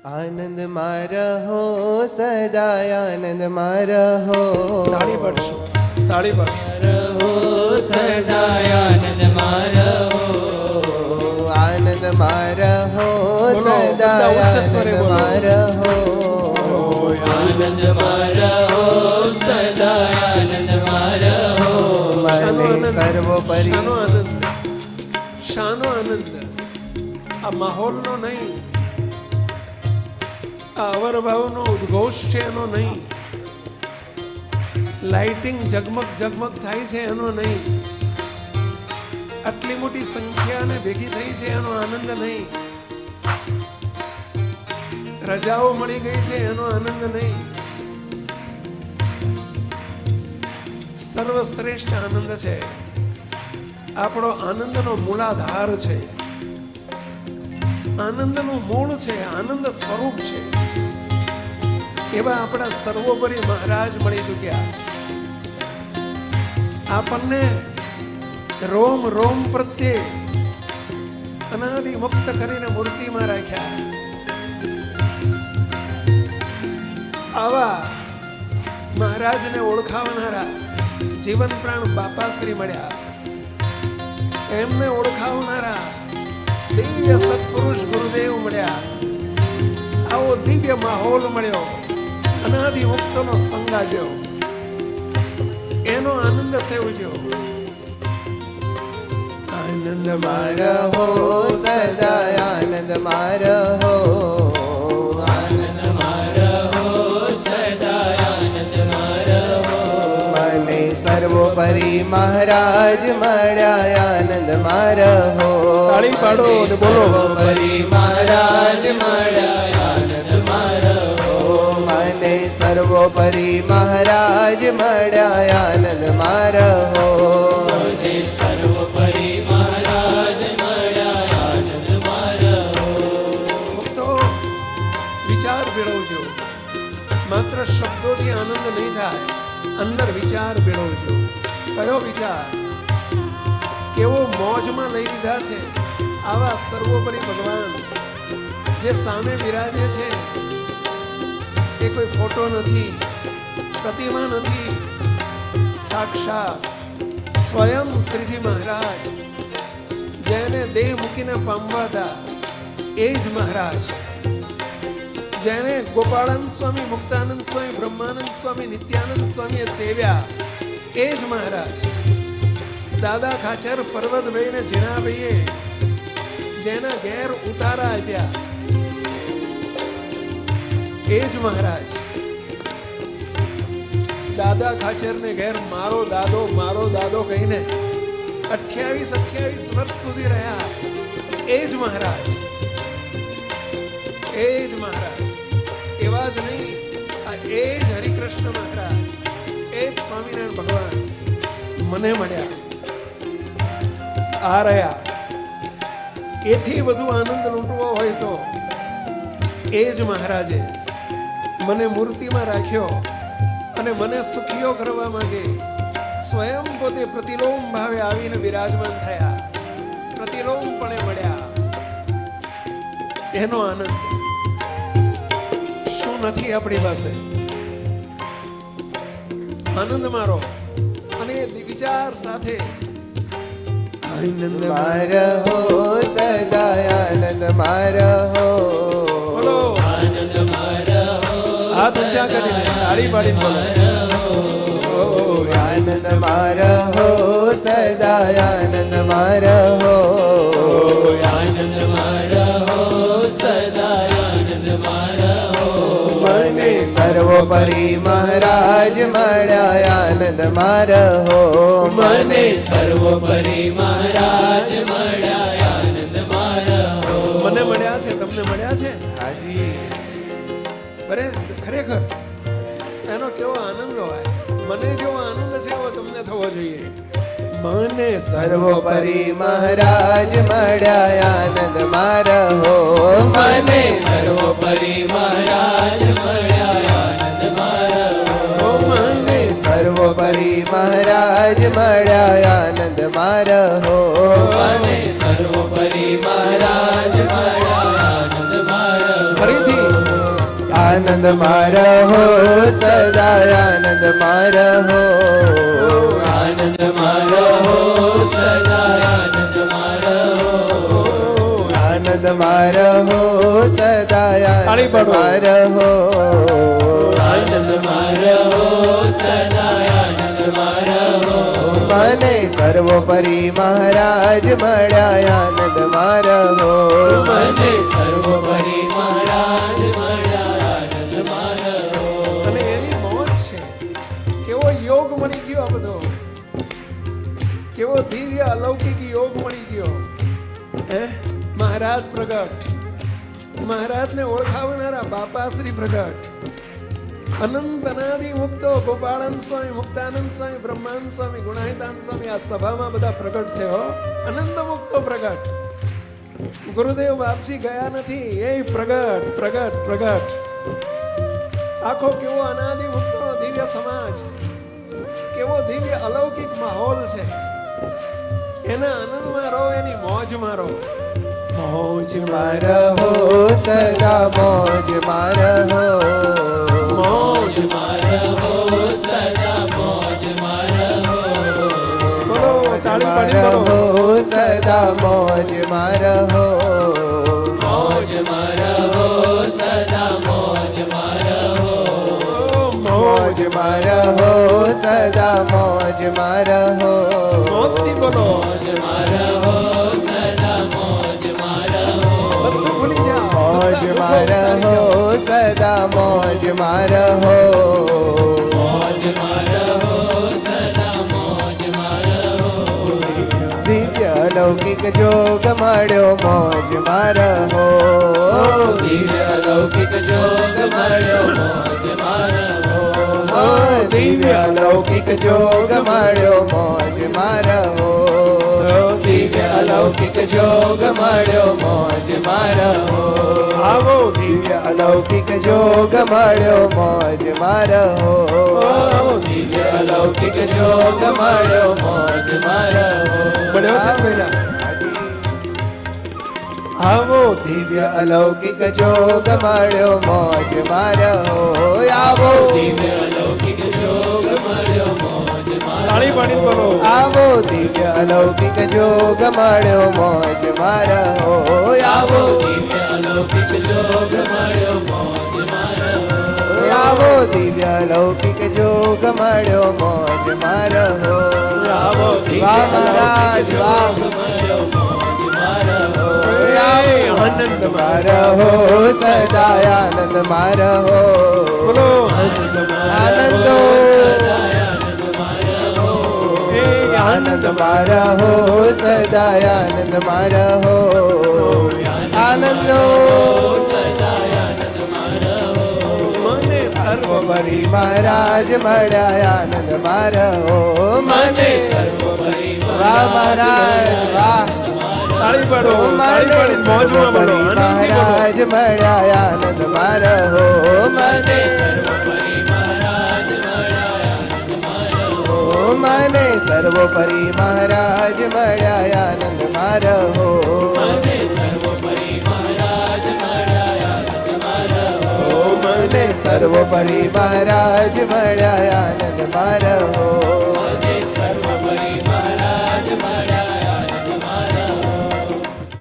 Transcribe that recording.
આનંદ મારહો સદા આનંદ મારહો. તાળી પાડશો, તાળી પાડશો. રહો સદા આનંદ મારહો. આનંદ મારહો સદા આનંદ મારહો. આનંદ મારહો સદા આનંદ મારહો. મને સર્વોપરી શાનો આનંદ, શાનો આનંદ? આ માહોલનો નહીં, આ અવરભાવનો ઉદ્ઘોષ છે એનો નહીં, લાઇટિંગ ઝગમગ ઝગમગ થાય છે એનો નહીં, આટલી મોટી સંખ્યાને ભેગી થઈ છે એનો આનંદ નહીં, રજાઓ મળી ગઈ છે એનો આનંદ નહીં. સર્વશ્રેષ્ઠ આનંદ છે, આપણો આનંદનો મૂલાધાર છે, આનંદનું મૂળ છે, આનંદ સ્વરૂપ છે. એવા આપણા સર્વોપરી મહારાજ મળી ચૂક્યા. આપણને રોમ રોમ પ્રત્યે અનાદિ મુક્ત કરીને મૂર્તિમાં રાખ્યા. આવા મહારાજને ઓળખાવનારા જીવન પ્રાણ બાપાશ્રી મળ્યા. એમને ઓળખાવનારા દિવ્ય સત્પુરુષ ગુરુદેવ મળ્યા. આવો દિવ્ય માહોલ મળ્યો, અનાદિ મુક્તનો સંગ આવ્યો, એનો આનંદ સેવજો. આનંદ મારહો સદા આનંદ મારહો. આનંદ મારહો સદા આનંદ મારહો. મને સર્વોપરી મહારાજ મળ્યા આનંદ મારહો. તાળી પાડો અને બોલો. સર્વોપરી મહારાજ મળ્યા આનંદ મારહો. મને સર્વોપરી મહારાજ મળ્યા આનંદ મારહો. મને સર્વોપરી મહારાજ મળ્યા આનંદ મારહો. તો વિચાર ભેળવજો, માત્ર શબ્દોથી આનંદ નહીં થાય, અંદર વિચાર ભેળવજો. કયો વિચાર? કેવો મોજમાં લઈ લીધા છે આવા સર્વોપરી ભગવાન જે સામે બિરાજે છે. એ કોઈ ફોટો નથી, પ્રતિમા નથી, સાક્ષાત સ્વયં શ્રીજી મહારાજ, જેને દેહ મૂકીને પામવા હતા એ જ મહારાજ, જેને ગોપાળાનંદ સ્વામી, મુક્તાનંદ સ્વામી, બ્રહ્માનંદ સ્વામી, નિત્યાનંદ સ્વામીએ સેવ્યા એ જ મહારાજ. દાદા ખાચર પર્વતભાઈ ને જીણાભાઈએ જેના ઘેર ઉતારા આપ્યા એ જ મહારાજ. દાદા ખાચર ને ઘેર મારો દાદો કહીને 28 વર્ષ સુધી રહ્યા એ જ મહારાજ, એ જ મહારાજ. એવા જ નહીં, આ એ જ હરિકૃષ્ણ મહારાજ, એ જ સ્વામિનારાયણ ભગવાન મને મળ્યા, આ રહ્યા. એથી વધુ આનંદ લૂંટવો હોય તો એ જ મહારાજે મને મૂર્તિમાં રાખ્યો અને મને સુખીઓ કરવા માંગે સ્વયં પોતે પ્રતિલોમ ભાવે આવીને વિરાજમાન થયા, પ્રતિલોમપણે મળ્યા. એનો આનંદ શું નથી આપણી પાસે? આનંદ મારો અને વિચાર સાથે આનંદ મારહો સદા આનંદ મારહો. બોલો. આનંદ મારહો હાથ ઊંચા કરીને તાળી પાડીને બોલો. આનંદ મારહો સદા આનંદ મારહો. આનંદ મારહો સદા આનંદ મારહો. મને સર્વોપરી મહારાજ મળ્યા આનંદ મારહો. મને સર્વોપરી મહારાજ મળ્યા આનંદ મારહો. મને મળ્યા છે, તમને મળ્યા છે? હાજી. અરે ખરેખર એનો કેવો આનંદ હોય! મને જેવો આનંદ છે એવો તમને થવો જોઈએ. મને સર્વોપરી મહારાજ મળ્યા આનંદ મારહો. મને સર્વોપરી મહારાજ મળ્યા આનંદ મારહો. મને સર્વોપરી મહારાજ મળ્યા આનંદ મારહો. મને સર્વોપરી મહારાજ મળ્યા આનંદ મારહો. ફરીથી આનંદ મારહો સદા આનંદ મારહો આનંદ મારો સદા આનંદ મારો આનંદ મારહો સદા તાળી આનંદ પાડો. મારહો આનંદ મારો સદા આનંદ મારો મને સર્વોપરી મહારાજ મળ્યા આનંદ મારહો મને સર્વોપરી મહારાજ મળ્યા આનંદ મારો અને એની મોજ છે. કેવો યોગ મળી ગયો આ બધો, કેવો દિવ્ય અલૌકિક યોગ મળી ગયો. હે મહારાજ પ્રગટ, મહારાજને ઓળખાવનારા બાપાશ્રી પ્રગટ, અનંત અનાદિ મુક્તો ગોપાળાનંદ સ્વામી, મુક્તાનંદ સ્વામી, બ્રહ્માનંદ સ્વામી, ગુણાહિતાનંદ સ્વામી આ સભામાં બધા પ્રગટ છે હો. અનંત મુક્તો પ્રગટ. ગુરુદેવ બાપજી ગયા નથી, એ પ્રગટ પ્રગટ પ્રગટ. આખો કેવો અનાદિ મુક્તો દિવ્ય સમાજ, કેવો દિવ્ય અલૌકિક માહોલ છે. એના આનંદમાં રહો, એની મોજમાં રહો. મોજ મારહો સદા મોજ મારહો મોજ મારો સદા મોજ મારો બોલો, તાળી પાડી બોલો. મારહો સદા મોજ મારહો મોજ મારો સદા મોજ મારો મોજ મારહો સદા મોજ મારહો મોજથી બોલો. મોજ મારો સદા મોજ મારો બધું ભૂલી જાઓ. મોજ મારહો સદા મોજ મારહો મોજ મારો સદા મોજ મારો દિવ્ય લૌકિક જોગ મળ્યો મોજ મારહો દિવ્ય લૌકિક જોગ મળ્યો મોજ મારો દિવ્ય લૌકિક જોગ મળ્યો મોજ મારહો દિવ્ય લૌકિક જોગ મળ્યો મોજ મારહો આવો દિવ્ય અલૌકિક જોગ મળ્યો મોજ મારહો દિવ્ય અલૌકિક જોગ મળ્યો મોજ મારહો મળ્યો છે ને બેટા? આવો દિવ્ય અલૌકિક જોગ મળ્યો મોજ મારહો આવો દિવ્ય લૌકિક જોગ મળ્યો મોજ મારો તાળી પાડી બોલો. આવો દિવ્ય અલૌકિક જોગ મળ્યો મોજ મારહો આવો દિવ્ય લૌકિક જોગ મળ્યો મોજ મારો આવો દિવ્ય લૌકિક જોગ મળ્યો મોજ મારહો આવો વાહ મહારાજ વાહ મળ્યો મોજ મારો આનંદ મારહો સદા આનંદ મારહો બોલો. આનંદો એ આનંદ મારહો સદા આનંદ મારહો આનંદો મને સર્વોપરી મહારાજ મળ્યા આનંદ મારહો મને વાહ મહારાજ વાહ તાળી પાડો. તાળી મને પાડી મોજમાં બોલો. સર્વોપરી આનંદથી બોલો. મહારાજ મળ્યા આનંદ મારહો મને મને સર્વોપરી મહારાજ મળ્યા આનંદ મારહો મને સર્વોપરી મહારાજ મળ્યા આનંદ મારહો